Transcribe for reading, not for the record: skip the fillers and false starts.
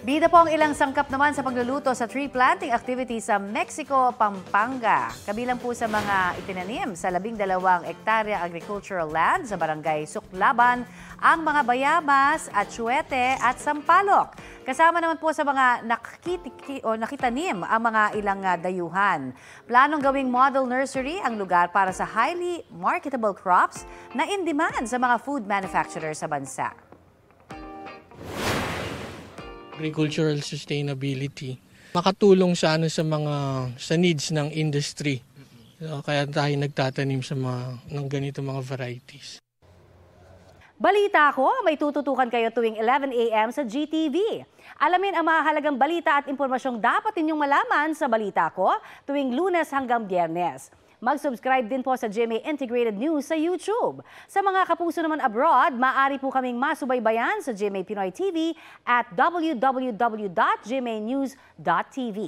Bida po ang ilang sangkap naman sa pagluluto sa tree planting activity sa Mexico, Pampanga. Kabilang po sa mga itinanim sa 12 hektarya agricultural land sa barangay Suklaban ang mga bayabas, atsuete at sampalok. Kasama naman po sa mga nakitanim ang mga ilang dayuhan. Planong gawing model nursery ang lugar para sa highly marketable crops na in demand sa mga food manufacturers sa bansa. Agricultural sustainability. Makatulong sa sa needs ng industry. Kaya tayo nagtatanim ng ganito mga varieties. Balita ko, may tututukan kayo tuwing 11 a.m. sa GTV. Alamin ang mahalagang balita at impormasyong dapat ninyong malaman sa Balita Ko tuwing Lunes hanggang Biyernes. Mag-subscribe din po sa GMA Integrated News sa YouTube. Sa mga kapuso naman abroad, maaari po kaming masubaybayan sa GMA Pinoy TV at www.gmanews.tv.